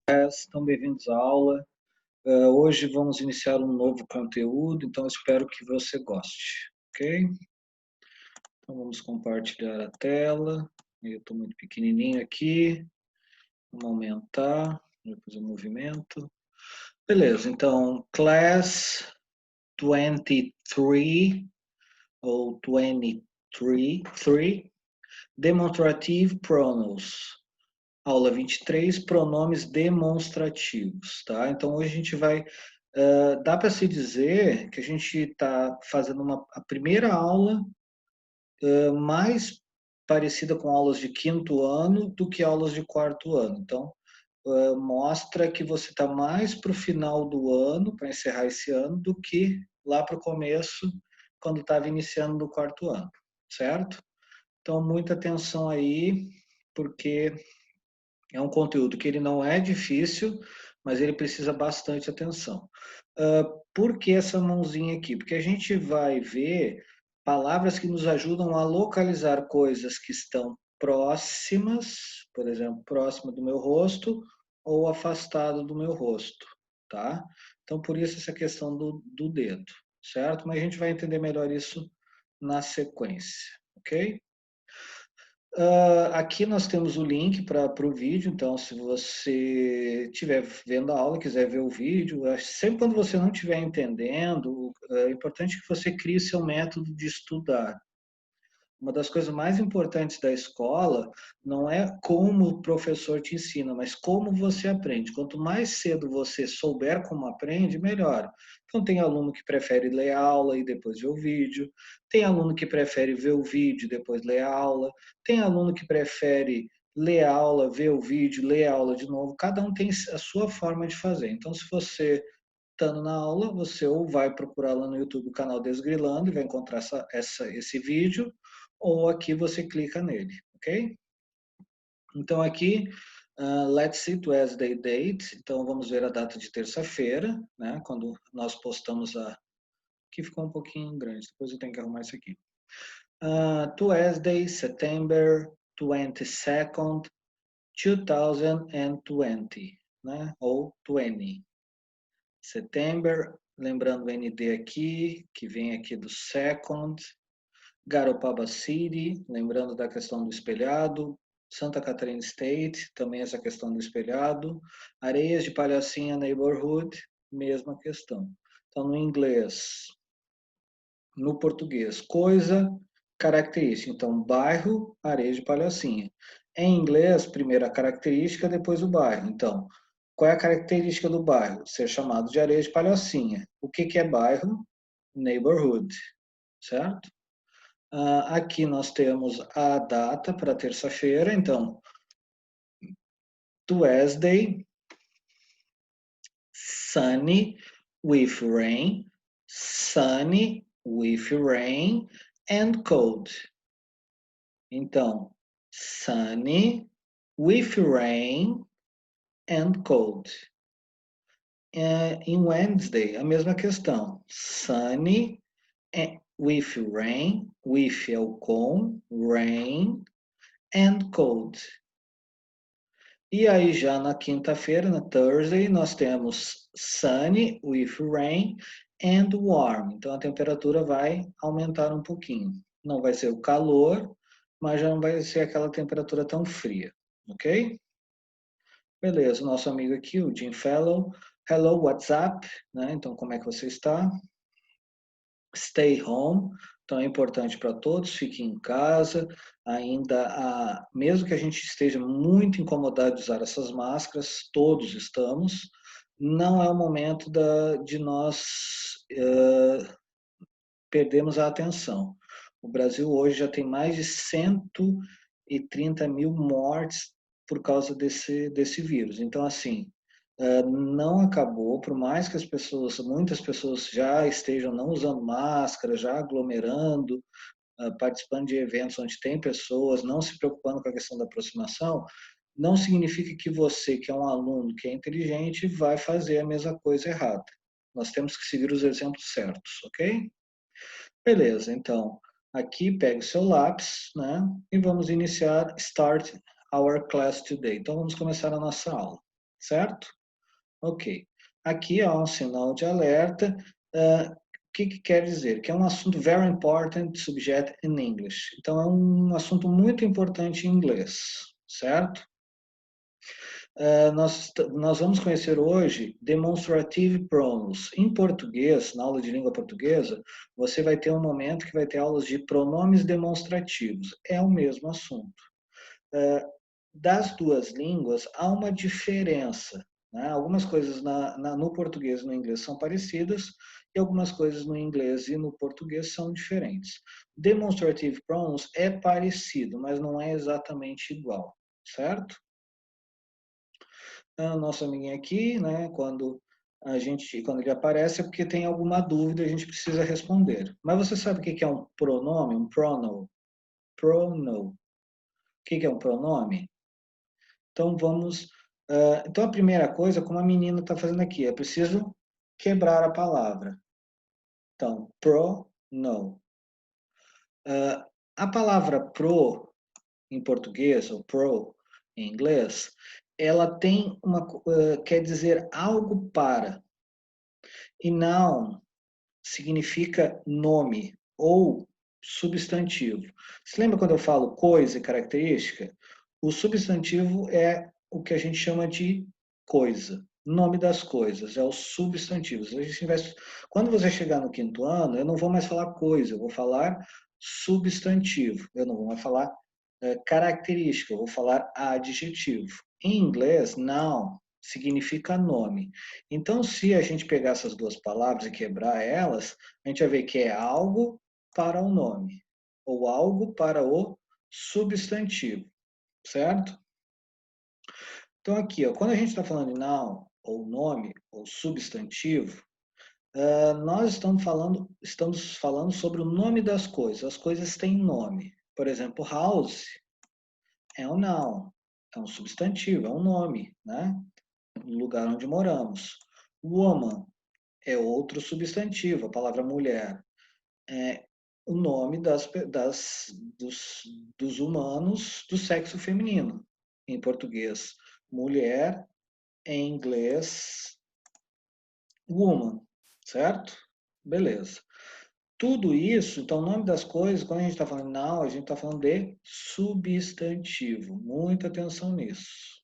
Estão bem-vindos à aula. Hoje vamos iniciar um novo conteúdo, então espero que você goste, ok? Então vamos compartilhar a tela. Eu estou muito pequenininho aqui. Vamos aumentar, depois o movimento. Beleza, então Class 23 ou 23, Demonstrative Pronouns. Aula 23, pronomes demonstrativos, tá? Então, hoje a gente vai... dá para se dizer que a gente está fazendo a primeira aula mais parecida com aulas de quinto ano do que aulas de quarto ano. Então, mostra que você está mais para o final do ano, para encerrar esse ano, do que lá para o começo, quando estava iniciando no quarto ano, certo? Então, muita atenção aí, porque é um conteúdo que ele não é difícil, mas ele precisa bastante atenção. Por que essa mãozinha aqui? Porque a gente vai ver palavras que nos ajudam a localizar coisas que estão próximas, por exemplo, próxima do meu rosto ou afastado do meu rosto, tá? Então, por isso essa questão do dedo, certo? Mas a gente vai entender melhor isso na sequência, ok? Aqui nós temos o link para o vídeo, então se você estiver vendo a aula, quiser ver o vídeo, sempre quando você não estiver entendendo, é importante que você crie seu método de estudar. Uma das coisas mais importantes da escola não é como o professor te ensina, mas como você aprende. Quanto mais cedo você souber como aprende, melhor. Então, tem aluno que prefere ler a aula e depois ver o vídeo, tem aluno que prefere ver o vídeo e depois ler a aula, tem aluno que prefere ler a aula, ver o vídeo, ler a aula de novo. Cada um tem a sua forma de fazer. Então, se você estando na aula, você ou vai procurar lá no YouTube o canal Desgrilando e vai encontrar esse vídeo, ou aqui você clica nele, ok? Então aqui, let's see Wednesday date, então vamos ver a data de terça-feira, né, quando nós postamos aqui ficou um pouquinho grande, depois eu tenho que arrumar isso aqui. Tuesday, September 22nd, 2020, né, ou 20. September, lembrando o ND aqui, que vem aqui do second. Garopaba City, lembrando da questão do espelhado. Santa Catarina State, também essa questão do espelhado. Areias de Palhacinha Neighborhood, mesma questão. Então, no inglês, no português, coisa, característica. Então, bairro, Areias de Palhacinha. Em inglês, primeiro a característica, depois o bairro. Então, qual é a característica do bairro? Ser chamado de Areias de Palhacinha. O que é bairro? Neighborhood, certo? Aqui nós temos a data para terça-feira, então, Tuesday, sunny with rain, sunny with rain and cold. Então, sunny with rain and cold. Em Wednesday, a mesma questão, sunny with rain, with é o com, rain and cold. E aí já na quinta-feira, na Thursday, nós temos sunny with rain and warm. Então a temperatura vai aumentar um pouquinho. Não vai ser o calor, mas já não vai ser aquela temperatura tão fria, ok? Beleza, nosso amigo aqui, o Jim Fellow. Hello, what's up? Né? Então como é que você está? Stay home, então é importante para todos, fiquem em casa, ainda, mesmo que a gente esteja muito incomodado de usar essas máscaras, todos estamos, não é o momento de nós perdermos a atenção. O Brasil hoje já tem mais de 130 mil mortes por causa desse vírus. Então, assim, não acabou, por mais que muitas pessoas já estejam não usando máscara, já aglomerando, participando de eventos onde tem pessoas, não se preocupando com a questão da aproximação, não significa que você, que é um aluno, que é inteligente, vai fazer a mesma coisa errada. Nós temos que seguir os exemplos certos, ok? Beleza, então, aqui pega o seu lápis, né? E vamos iniciar, start our class today. Então, vamos começar a nossa aula, certo? Ok. Aqui há um sinal de alerta. O que quer dizer? Que é um assunto very important subject in English. Então, é um assunto muito importante em inglês, certo? Nós vamos conhecer hoje demonstrative pronouns. Em português, na aula de língua portuguesa, você vai ter um momento que vai ter aulas de pronomes demonstrativos. É o mesmo assunto. Das duas línguas, há uma diferença. Né? Algumas coisas no português e no inglês são parecidas, e algumas coisas no inglês e no português são diferentes. Demonstrative pronouns é parecido, mas não é exatamente igual, certo? Nosso amiguinho aqui, né, quando ele aparece é porque tem alguma dúvida e a gente precisa responder. Mas você sabe o que é um pronome, um pronoun? Pronoun. O que é um pronome? Então então a primeira coisa, como a menina está fazendo aqui, é preciso quebrar a palavra. Então, pronoun. A palavra pro em português ou pro em inglês, ela tem quer dizer algo para. E noun significa nome ou substantivo. Você lembra quando eu falo coisa e característica? O substantivo é o que a gente chama de coisa. Nome das coisas, é os substantivos. Quando você chegar no quinto ano, eu não vou mais falar coisa, eu vou falar substantivo. Eu não vou mais falar característica, eu vou falar adjetivo. Em inglês, noun significa nome. Então, se a gente pegar essas duas palavras e quebrar elas, a gente vai ver que é algo para o nome, ou algo para o substantivo, certo? Então, aqui, ó, quando a gente está falando de noun, ou nome, ou substantivo, nós estamos falando sobre o nome das coisas. As coisas têm nome. Por exemplo, house é um noun, é um substantivo, é um nome, né? O lugar onde moramos. Woman é outro substantivo, a palavra mulher. É o nome dos, dos humanos do sexo feminino, em português. Mulher, em inglês, woman, certo? Beleza. Tudo isso, então, o nome das coisas, quando a gente está falando não, a gente está falando de substantivo. Muita atenção nisso.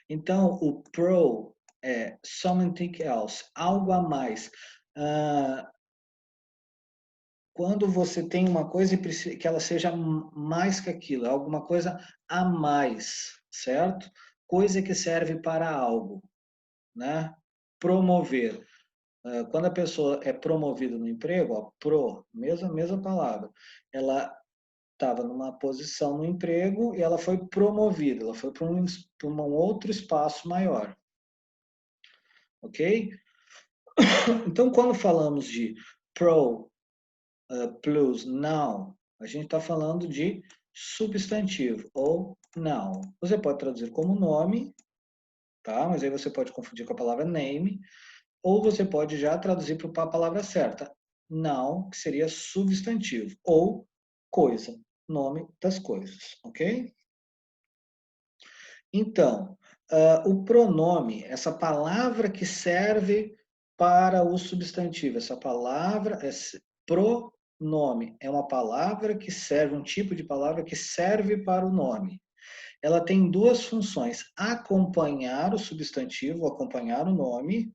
Então, o pro é something else, algo a mais. Ah, quando você tem uma coisa e precisa que ela seja mais que aquilo, alguma coisa a mais, certo? Coisa que serve para algo, né? Promover. Quando a pessoa é promovida no emprego, ó, mesma palavra, ela estava numa posição no emprego e ela foi promovida, ela foi para um outro espaço maior, ok? Então, quando falamos de pro plus noun, a gente está falando de substantivo ou noun. Você pode traduzir como nome, tá? Mas aí você pode confundir com a palavra name, ou você pode já traduzir para a palavra certa, noun, que seria substantivo, ou coisa, nome das coisas, ok? Então, o pronome, essa palavra que serve para o substantivo, essa palavra, esse pronome, é uma palavra que serve, um tipo de palavra que serve para o nome. Ela tem duas funções: acompanhar o substantivo, acompanhar o nome,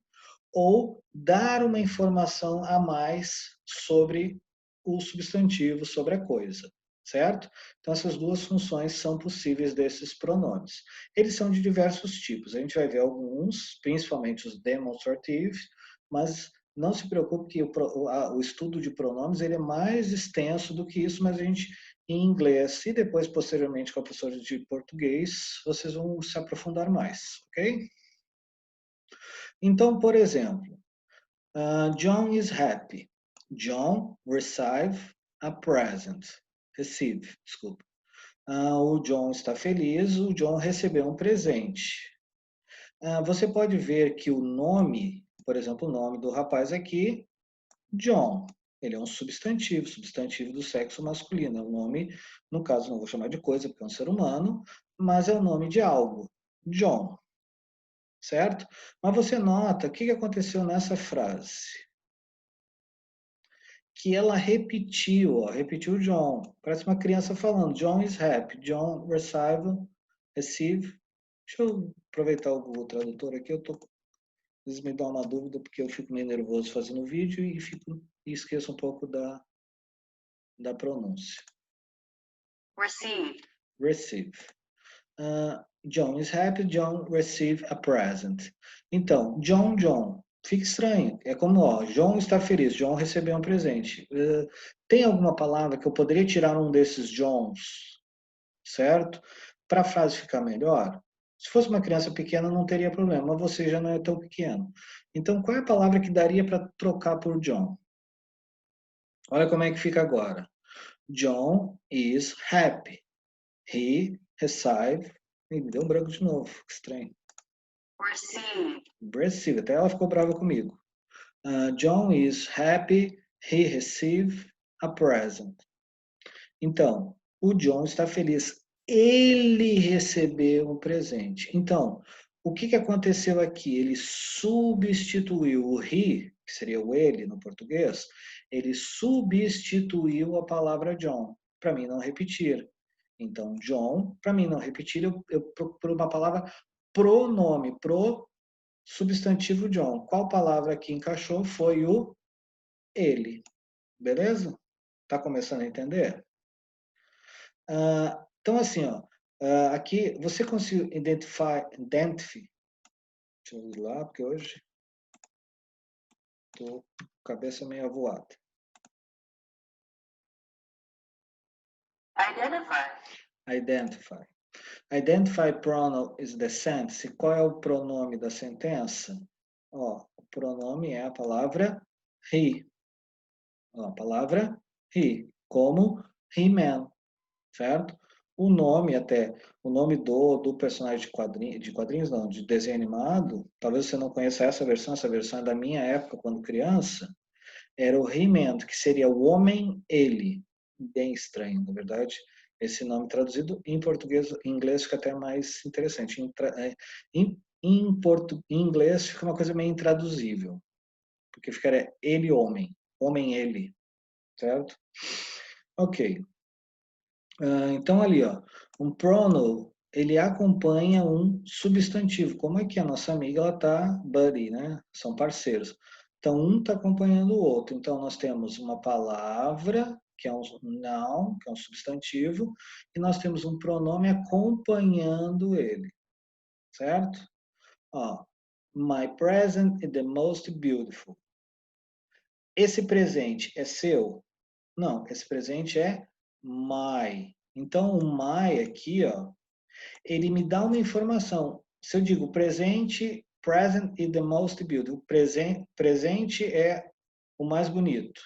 ou dar uma informação a mais sobre o substantivo, sobre a coisa, certo? Então, essas duas funções são possíveis desses pronomes. Eles são de diversos tipos. A gente vai ver alguns, principalmente os demonstrativos, mas não se preocupe que o estudo de pronomes ele é mais extenso do que isso, mas a gente, em inglês e depois, posteriormente, com a professora de português, vocês vão se aprofundar mais, ok? Então, por exemplo, John is happy. John receive a present. Receive, desculpa. O John está feliz, o John recebeu um presente. Você pode ver que o nome, por exemplo, o nome do rapaz aqui, John, ele é um substantivo, substantivo do sexo masculino. É um nome, no caso, não vou chamar de coisa, porque é um ser humano, mas é o nome de algo. John. certo? Mas você nota, o que aconteceu nessa frase? Que ela repetiu, ó, repetiu John. Parece uma criança falando, John is happy, John receive. Deixa eu aproveitar o Google Tradutor aqui, às vezes me dá uma dúvida, porque eu fico meio nervoso fazendo vídeo e esqueço um pouco da pronúncia. Receive. John is happy, John receive a present. Então, John. Fica estranho. É como, ó, John está feliz, John recebeu um presente. Tem alguma palavra que eu poderia tirar um desses Johns, certo? Para a frase ficar melhor? Se fosse uma criança pequena, não teria problema, mas você já não é tão pequeno. Então, qual é a palavra que daria para trocar por John? Olha como é que fica agora. John is happy. He receive. Me deu um branco de novo, que estranho. Receive. Até ela ficou brava comigo. John is happy. He receive a present. Então, o John está feliz. Ele recebeu um presente. Então, o que aconteceu aqui? Ele substituiu o he, que seria o ele no português, ele substituiu a palavra John, para mim não repetir. Então, John, para mim não repetir, eu procuro uma palavra pronome, pro substantivo John. Qual palavra que encaixou foi o ele. Beleza? Tá começando a entender? Então, assim, ó, aqui você conseguiu identify, deixa eu ir lá, porque hoje estou com a cabeça meio avoada. Identify. Identify pronoun is the sentence. Qual é o pronome da sentença? Ó, o pronome é a palavra he. Ó, a palavra he, como he-man, certo? O nome até, o nome do personagem de quadrinhos não, de desenho animado, talvez você não conheça essa versão é da minha época, quando criança, era o He-Man, que seria o homem-ele. Bem estranho, na verdade, esse nome traduzido em português, em inglês fica até mais interessante. Em inglês fica uma coisa meio intraduzível, porque ficaria ele-homem, homem-ele, certo? Ok. Então, ali, ó, um pronoun, ele acompanha um substantivo. Como é que a nossa amiga, ela tá buddy, né? São parceiros. Então, um está acompanhando o outro. Então, nós temos uma palavra, que é um noun, que é um substantivo, e nós temos um pronome acompanhando ele, certo? Ó, my present is the most beautiful. Esse presente é seu? Não, esse presente é my. Então, o my aqui, ó, ele me dá uma informação. Se eu digo presente, present is the most beautiful. Presente é o mais bonito.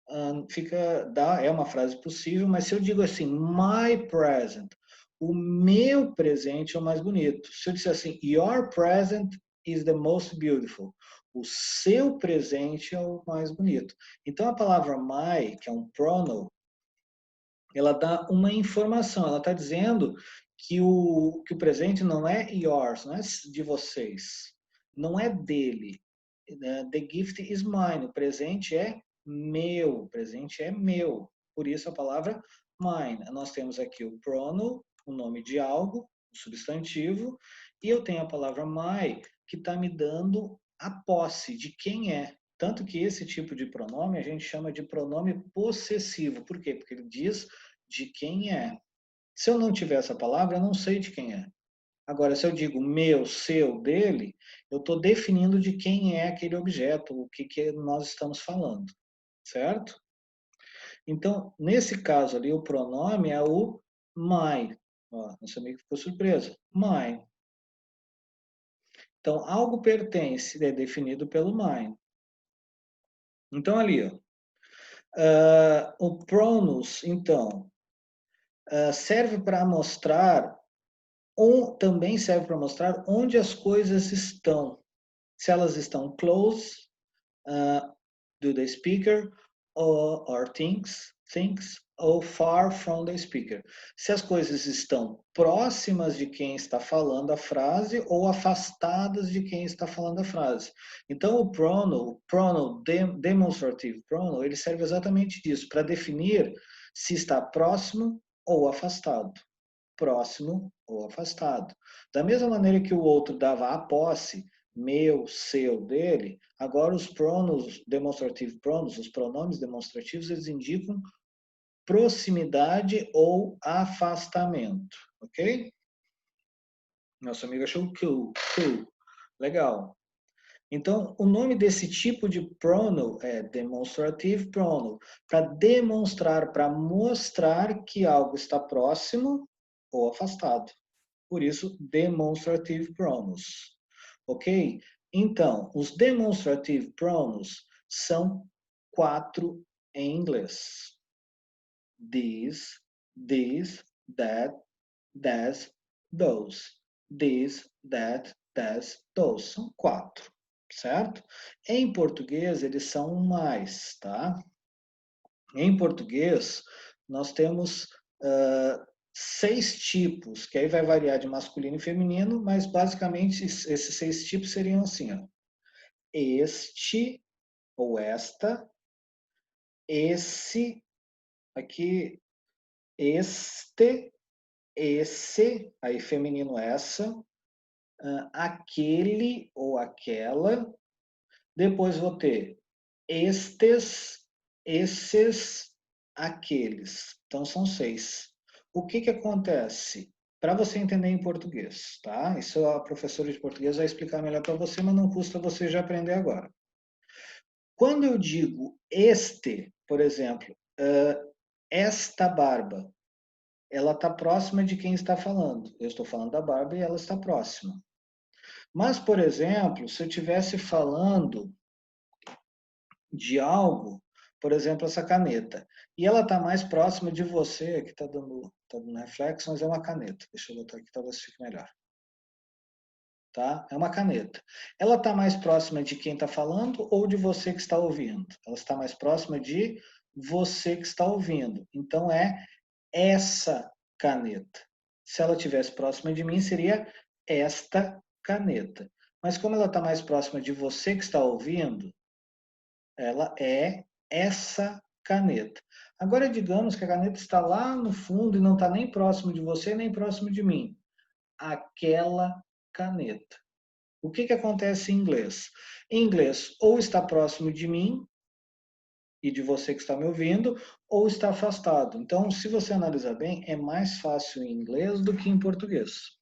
É uma frase possível, mas se eu digo assim, my present, o meu presente é o mais bonito. Se eu disser assim, your present is the most beautiful, o seu presente é o mais bonito. Então a palavra my, que é um pronoun, ela dá uma informação, ela está dizendo que o presente não é yours, não é de vocês, não é dele. The gift is mine, o presente é meu, o presente é meu. Por isso a palavra mine. Nós temos aqui o pronoun, o nome de algo, o substantivo, e eu tenho a palavra my, que está me dando a posse de quem é. Tanto que esse tipo de pronome a gente chama de pronome possessivo. Por quê? Porque ele diz de quem é. Se eu não tiver essa palavra, eu não sei de quem é. Agora, se eu digo meu, seu, dele, eu estou definindo de quem é aquele objeto, o que nós estamos falando, certo? Então, nesse caso ali, o pronome é o my. Ó, nosso amigo ficou surpreso. My. Então, algo pertence, é definido pelo my. Então, ali, ó, o pronus, então, serve para mostrar, ou também serve para mostrar onde as coisas estão. Se elas estão close, do the speaker, or things, ou far from the speaker. Se as coisas estão próximas de quem está falando a frase ou afastadas de quem está falando a frase. Então, o pronoun demonstrative pronoun, ele serve exatamente disso, para definir se está próximo ou afastado. Próximo ou afastado. Da mesma maneira que o outro dava a posse, meu, seu, dele, agora os pronos demonstrative pronos, os pronomes demonstrativos, eles indicam proximidade ou afastamento, ok? Nosso amigo achou cool, cool. Legal. Então, o nome desse tipo de pronoun é demonstrative pronoun, para demonstrar, para mostrar que algo está próximo ou afastado. Por isso, demonstrative pronouns. Ok? Então, os demonstrative pronouns são 4 em inglês. This, that, das, those. This, that, those. São 4, certo? Em português, eles são mais, tá? Em português, nós temos 6 tipos, que aí vai variar de masculino e feminino, mas basicamente esses 6 tipos seriam assim, ó. Este ou esta, esse, aqui, este, esse, aí feminino essa, aquele ou aquela, depois vou ter estes, esses, aqueles. Então são 6. O que que acontece? Para você entender em português, tá? Isso a professora de português vai explicar melhor para você, mas não custa você já aprender agora. Quando eu digo este, por exemplo, esta barba, ela está próxima de quem está falando. Eu estou falando da barba e ela está próxima. Mas, por exemplo, se eu estivesse falando de algo, por exemplo, essa caneta, e ela está mais próxima de você, aqui está dando reflexo, mas é uma caneta. Deixa eu botar aqui, talvez fique melhor. Tá? É uma caneta. Ela está mais próxima de quem está falando ou de você que está ouvindo? Ela está mais próxima de você que está ouvindo. Então, é essa caneta. Se ela estivesse próxima de mim, seria esta caneta. Mas como ela está mais próxima de você que está ouvindo, ela é essa caneta. Agora, digamos que a caneta está lá no fundo e não está nem próximo de você, nem próximo de mim. Aquela caneta. O que que acontece em inglês? Em inglês, ou está próximo de mim e de você que está me ouvindo, ou está afastado. Então, se você analisar bem, é mais fácil em inglês do que em português.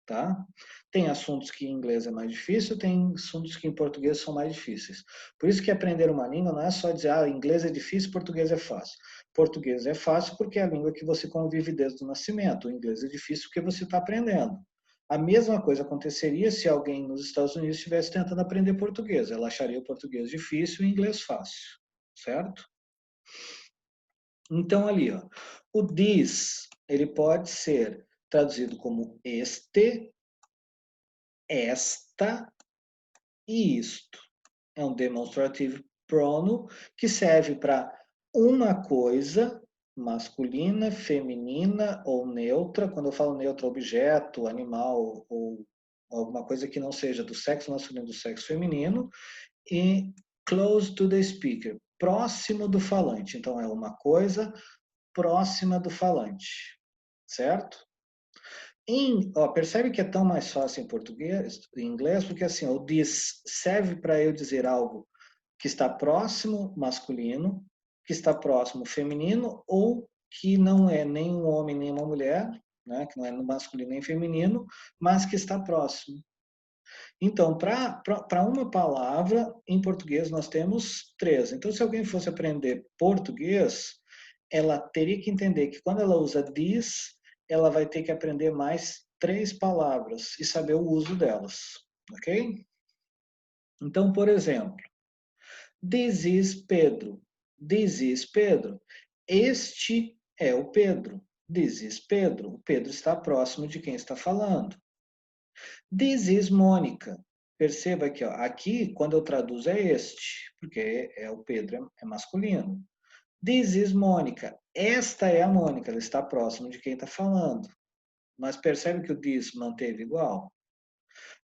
Tá? Tem assuntos que em inglês é mais difícil, tem assuntos que em português são mais difíceis. Por isso que aprender uma língua não é só dizer, inglês é difícil, português é fácil. Português é fácil porque é a língua que você convive desde o nascimento. O inglês é difícil porque você está aprendendo. A mesma coisa aconteceria se alguém nos Estados Unidos estivesse tentando aprender português. Ela acharia o português difícil e o inglês fácil, certo? Então ali, ó, o this, ele pode ser traduzido como este, esta e isto. É um demonstrative pronoun que serve para uma coisa masculina, feminina ou neutra. Quando eu falo neutra, objeto, animal ou alguma coisa que não seja do sexo masculino do sexo feminino. E close to the speaker, próximo do falante. Então é uma coisa próxima do falante, certo? Percebe que é tão mais fácil em português, em inglês, porque assim, o this serve para eu dizer algo que está próximo masculino, que está próximo feminino, ou que não é nem um homem nem uma mulher, né, que não é no masculino nem feminino, mas que está próximo. Então, para uma palavra, em português nós temos 3. Então, se alguém fosse aprender português, ela teria que entender que quando ela usa this, ela vai ter que aprender mais 3 palavras e saber o uso delas, ok? Então, por exemplo, this is Pedro. This is Pedro. Este é o Pedro. This is Pedro. O Pedro está próximo de quem está falando. This is Mônica. Perceba que ó, aqui, quando eu traduzo, é este, porque é o Pedro, é masculino. This is Mônica. Esta é a Mônica, ela está próxima de quem está falando. Mas percebe que o this manteve igual?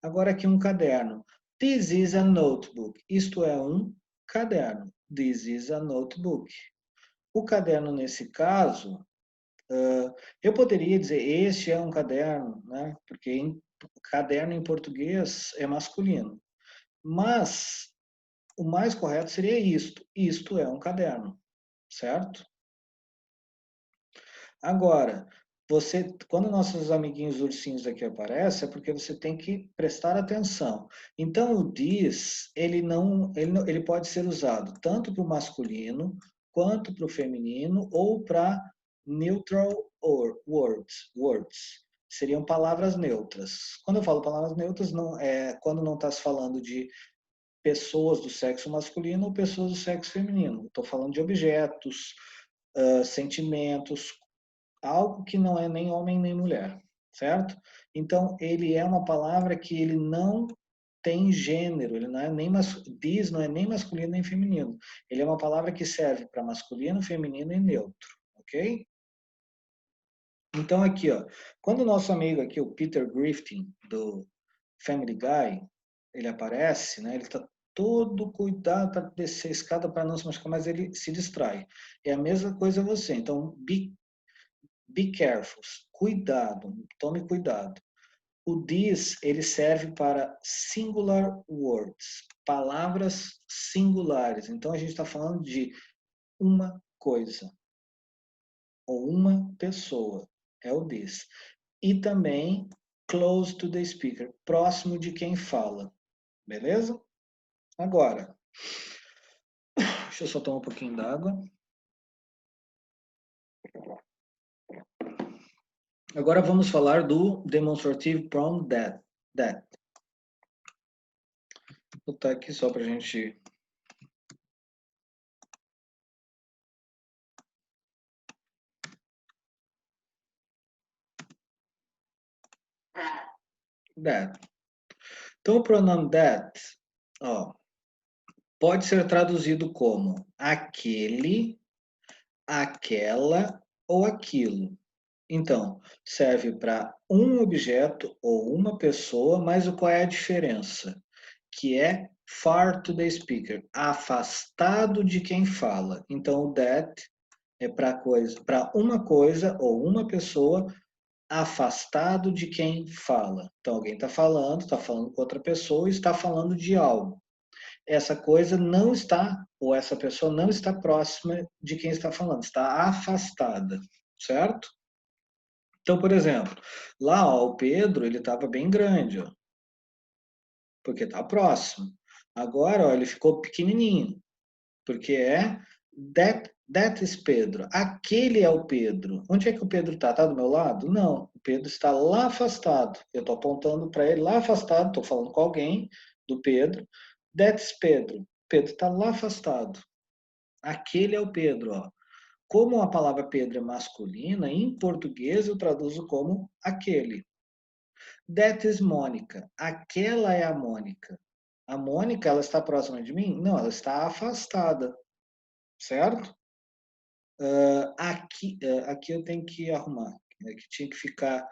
Agora aqui um caderno. This is a notebook. Isto é um caderno. This is a notebook. O caderno, nesse caso, eu poderia dizer este é um caderno, né? Porque caderno em português é masculino. Mas o mais correto seria isto. Isto é um caderno, certo? Agora, quando nossos amiguinhos ursinhos aqui aparecem, é porque você tem que prestar atenção. Então, o this, ele pode ser usado tanto para o masculino, quanto para o feminino, ou para neutral words. Seriam palavras neutras. Quando eu falo palavras neutras, não é quando não está se falando de pessoas do sexo masculino ou pessoas do sexo feminino. Estou falando de objetos, sentimentos, algo que não é nem homem nem mulher, certo? Então, ele é uma palavra que ele não tem gênero, ele não é nem this não é nem masculino nem feminino. Ele é uma palavra que serve para masculino, feminino e neutro, ok? Então aqui, ó, quando o nosso amigo aqui, o Peter Griffin do Family Guy, ele aparece, né? Ele está todo cuidado para descer a escada para não se machucar, mas ele se distrai. É a mesma coisa você. Então, be careful, cuidado, tome cuidado. O this, ele serve para singular words, palavras singulares. Então, a gente está falando de uma coisa ou uma pessoa, é o this. E também close to the speaker, próximo de quem fala, beleza? Agora, deixa eu só tomar um pouquinho d'água. Agora vamos falar do demonstrative pronoun that. Vou botar aqui só para a gente... That. Então, o pronome that, ó, pode ser traduzido como aquele, aquela ou aquilo. Então, serve para um objeto ou uma pessoa, mas qual é a diferença? Que é far to the speaker, afastado de quem fala. Então, o that é para uma coisa ou uma pessoa afastado de quem fala. Então, alguém está falando com outra pessoa e está falando de algo. Essa coisa não está, ou essa pessoa não está próxima de quem está falando, está afastada, certo? Então, por exemplo, lá ó, o Pedro, ele estava bem grande, ó, porque está próximo. Agora, ó, ele ficou pequenininho, porque that is Pedro. Aquele é o Pedro. Onde é que o Pedro está? Está do meu lado? Não, o Pedro está lá afastado. Eu estou apontando para ele lá afastado, estou falando com alguém do Pedro. That's Pedro. Pedro está lá afastado. Aquele é o Pedro, ó. Como a palavra Pedro é masculina, em português eu traduzo como aquele. That is Mônica. Aquela é a Mônica. A Mônica, ela está próxima de mim? Não, ela está afastada, certo? Aqui eu tenho que arrumar. Aqui tinha que ficar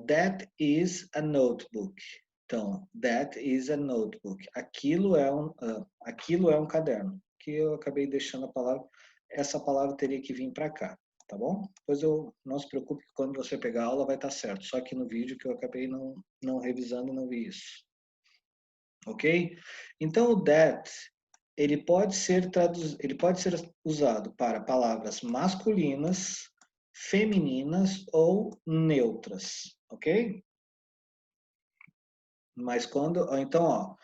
that is a notebook. Então, that is a notebook. Aquilo é um caderno. Que eu acabei deixando a palavra. Essa palavra teria que vir para cá, tá bom? Pois não se preocupe que quando você pegar a aula vai estar certo. Só que no vídeo que eu acabei não revisando, não vi isso. Ok? Então, o that ele pode ser usado para palavras masculinas, femininas ou neutras, ok? Mas então, ó,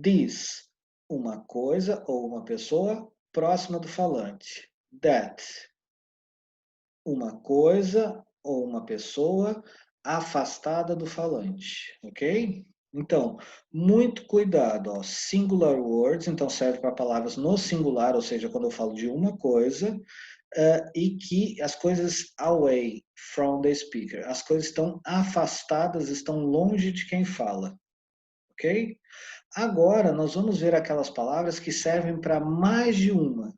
this, uma coisa ou uma pessoa próxima do falante. That, uma coisa ou uma pessoa afastada do falante, ok? Então, muito cuidado, ó. Singular words, então serve para palavras no singular, ou seja, quando eu falo de uma coisa, e que as coisas away from the speaker, as coisas estão afastadas, estão longe de quem fala, ok? Agora, nós vamos ver aquelas palavras que servem para mais de uma,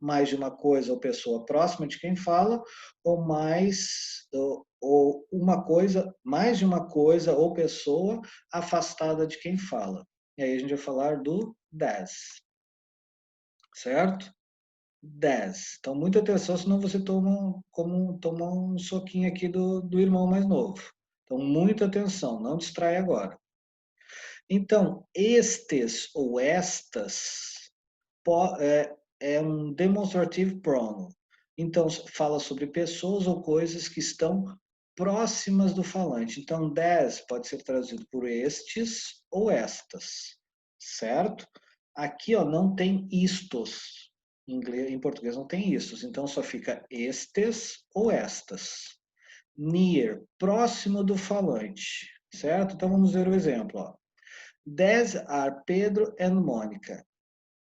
mais de uma coisa ou pessoa próxima de quem fala, ou uma coisa, mais de uma coisa ou pessoa afastada de quem fala. E aí a gente vai falar do das, certo? Das. Então, muita atenção, senão você toma um soquinho aqui do irmão mais novo. Então, muita atenção, não distrai agora. Então, estes ou estas é um demonstrative pronoun. Então, fala sobre pessoas ou coisas que estão próximas do falante. Então, des pode ser traduzido por estes ou estas, certo? Aqui, ó, não tem istos. Em português não tem istos, então só fica estes ou estas. Near, próximo do falante, certo? Então, vamos ver o exemplo, ó. These are Pedro and Mônica.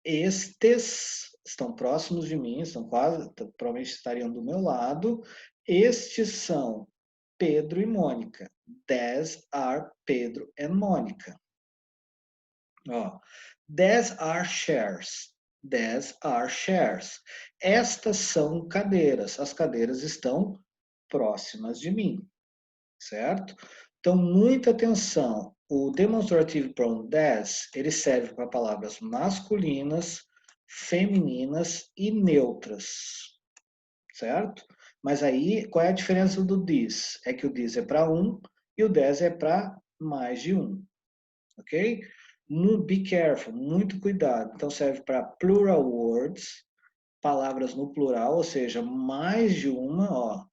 Estes estão próximos de mim, estão quase, provavelmente estariam do meu lado. Estes são Pedro e Mônica. These are Pedro and Mônica. Ó, these are chairs. These are chairs. Estas são cadeiras. As cadeiras estão próximas de mim, certo? Então, muita atenção. O demonstrative pronoun these, ele serve para palavras masculinas, femininas e neutras, certo? Mas aí, qual é a diferença do this? É que o this é para um e o these é para mais de um, ok? Be careful, muito cuidado. Então, serve para plural words, palavras no plural, ou seja, mais de uma, ó.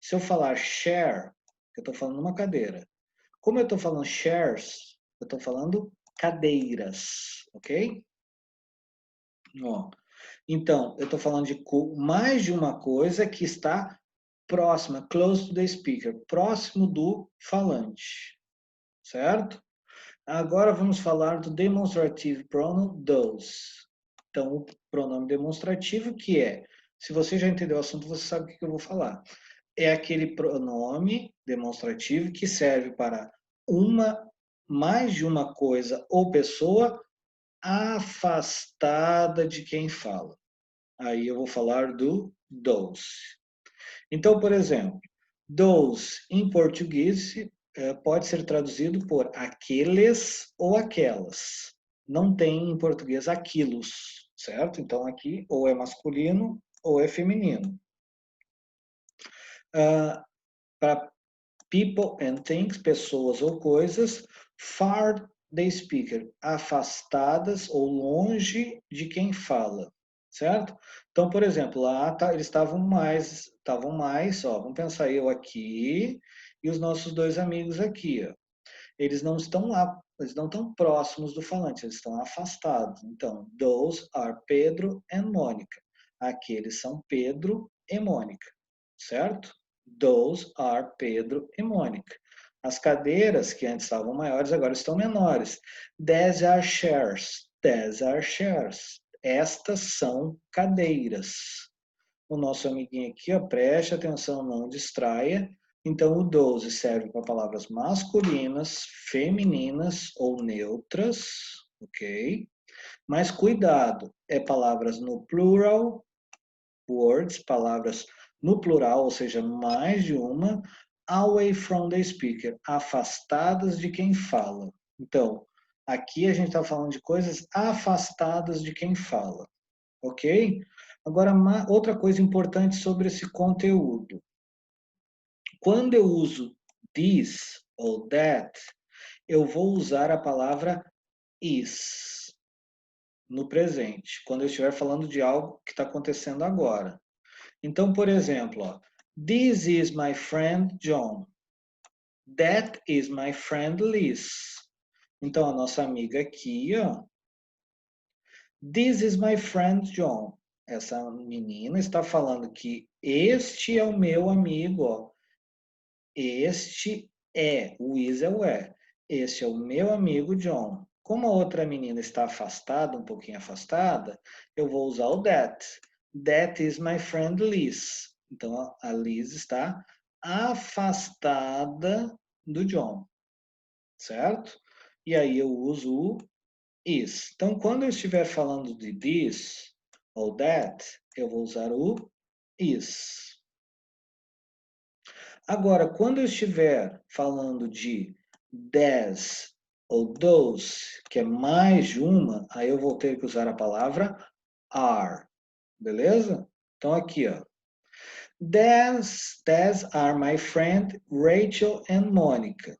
Se eu falar share, eu estou falando uma cadeira. Como eu estou falando shares, eu estou falando cadeiras, ok? Ó, então, eu estou falando de mais de uma coisa que está próxima, close to the speaker, próximo do falante, certo? Agora vamos falar do demonstrative pronoun those. Então, o pronome demonstrativo que é, se você já entendeu o assunto, você sabe o que eu vou falar. É aquele pronome demonstrativo que serve para mais de uma coisa ou pessoa afastada de quem fala. Aí eu vou falar do those. Então, por exemplo, those em português pode ser traduzido por aqueles ou aquelas. Não tem em português aquilos, certo? Então aqui ou é masculino ou é feminino. Para people and things, pessoas ou coisas, far the speaker, afastadas ou longe de quem fala, certo? Então, por exemplo, lá eles estavam mais, ó, vamos pensar eu aqui e os nossos dois amigos aqui, ó. Eles não estão lá, eles não estão próximos do falante, eles estão afastados. Então, those are Pedro and Mônica. Aqueles são Pedro e Mônica, certo? Those are Pedro e Mônica. As cadeiras que antes estavam maiores agora estão menores. These are chairs. These are chairs. Estas são cadeiras. O nosso amiguinho aqui, ó, preste atenção, não distraia. Então, o those serve para palavras masculinas, femininas ou neutras, ok? Mas cuidado, é palavras no plural, words, palavras no plural, ou seja, mais de uma, away from the speaker, afastadas de quem fala. Então, aqui a gente está falando de coisas afastadas de quem fala, ok? Agora, outra coisa importante sobre esse conteúdo. Quando eu uso this ou that, eu vou usar a palavra is no presente, quando eu estiver falando de algo que está acontecendo agora. Então, por exemplo, ó, this is my friend John. That is my friend Liz. Então, a nossa amiga aqui, ó. This is my friend John. Essa menina está falando que este é o meu amigo, ó. Este é, o is é o é. Este é o meu amigo John. Como a outra menina está afastada, um pouquinho afastada, eu vou usar o that. That is my friend Liz. Então, a Liz está afastada do John, certo? E aí eu uso o is. Então, quando eu estiver falando de this, ou that, eu vou usar o is. Agora, quando eu estiver falando de des ou those, que é mais de uma, aí eu vou ter que usar a palavra are, beleza? Então aqui, ó. These are my friend Rachel and Monica.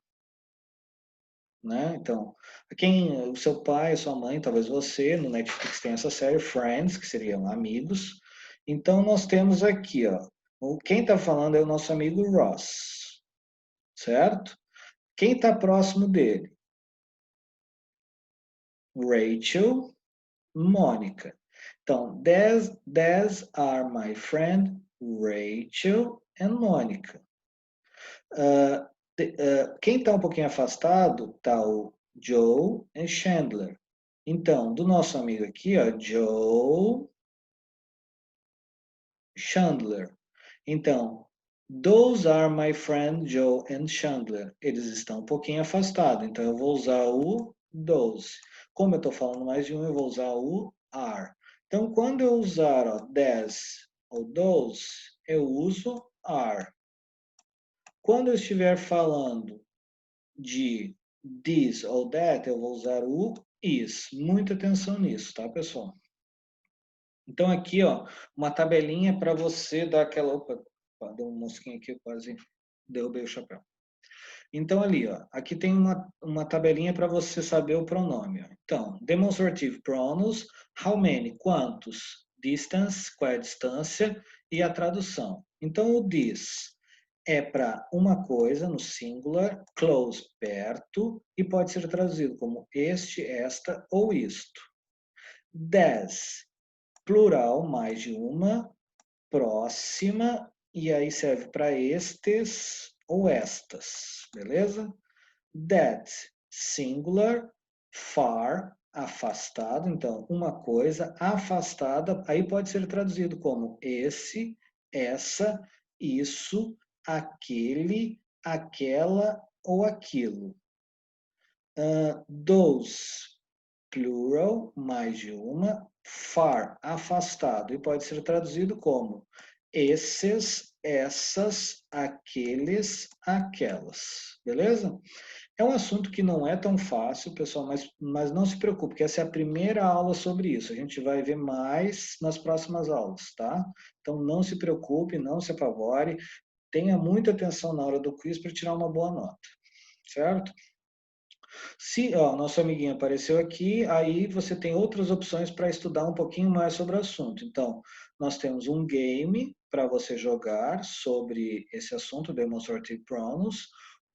Né? Então, quem, o seu pai, a sua mãe, talvez você, no Netflix tem essa série Friends, que seriam amigos. Então, nós temos aqui, ó, quem está falando é o nosso amigo Ross, certo? Quem está próximo dele? Rachel, Mônica. Então, these are my friend Rachel and Mônica. Quem está um pouquinho afastado está o Joe e Chandler. Então, do nosso amigo aqui, ó, Joe Chandler. Então, those are my friend Joe and Chandler. Eles estão um pouquinho afastados, então eu vou usar o those. Como eu estou falando mais de um, eu vou usar o are. Então, quando eu usar ó, these ou those, eu uso are. Quando eu estiver falando de this ou that, eu vou usar o is. Muita atenção nisso, tá, pessoal? Então, aqui, ó, uma tabelinha para você dar aquela. Opa, deu um mosquinho aqui, eu quase derrubei o chapéu. Então, ali, ó, aqui tem uma tabelinha para você saber o pronome. Ó. Então, demonstrative pronouns, how many, quantos, distance, qual é a distância, e a tradução. Então, o this é para uma coisa, no singular, close, perto, e pode ser traduzido como este, esta ou isto. This, plural, mais de uma, próxima, e aí serve para estes ou estas, beleza? That, singular, far, afastado, então uma coisa afastada, aí pode ser traduzido como esse, essa, isso, aquele, aquela ou aquilo. Those, plural, mais de uma, far, afastado, e pode ser traduzido como esses, essas, aqueles, aquelas, beleza? É um assunto que não é tão fácil, pessoal, mas não se preocupe, que essa é a primeira aula sobre isso. A gente vai ver mais nas próximas aulas, tá? Então não se preocupe, não se apavore, tenha muita atenção na hora do quiz para tirar uma boa nota, certo? Se ó, nosso amiguinho apareceu aqui, aí você tem outras opções para estudar um pouquinho mais sobre o assunto. Então, nós temos um game para você jogar sobre esse assunto, Demonstrative Pronouns,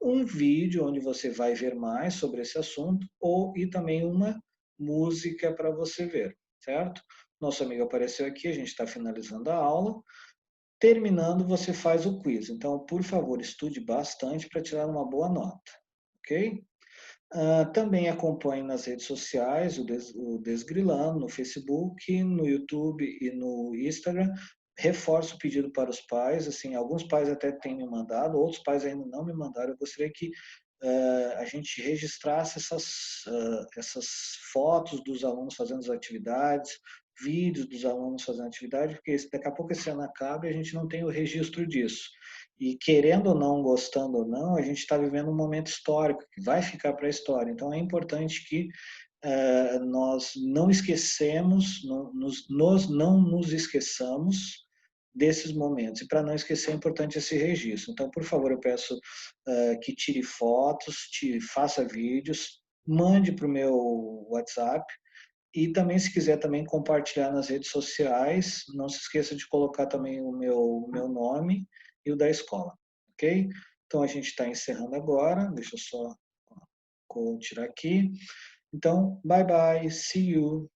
um vídeo onde você vai ver mais sobre esse assunto, e também uma música para você ver, certo? Nosso amigo apareceu aqui, a gente está finalizando a aula. Terminando, você faz o quiz. Então, por favor, estude bastante para tirar uma boa nota, ok? Também acompanhe nas redes sociais o Desgrilando, no Facebook, no YouTube e no Instagram. Reforço o pedido para os pais, assim, alguns pais até têm me mandado, outros pais ainda não me mandaram. Eu gostaria que a gente registrasse essas fotos dos alunos fazendo as atividades, vídeos dos alunos fazendo atividade, porque daqui a pouco esse ano acaba e a gente não tem o registro disso. E querendo ou não, gostando ou não, a gente está vivendo um momento histórico que vai ficar para a história. Então é importante que nós não esquecemos, nós não nos esqueçamos desses momentos. E para não esquecer é importante esse registro. Então, por favor, eu peço que tire fotos, faça vídeos, mande para o meu WhatsApp. E também, se quiser também compartilhar nas redes sociais, não se esqueça de colocar também o meu nome e o da escola, ok? Então, a gente está encerrando agora. Deixa eu só tirar aqui. Então, bye bye, see you.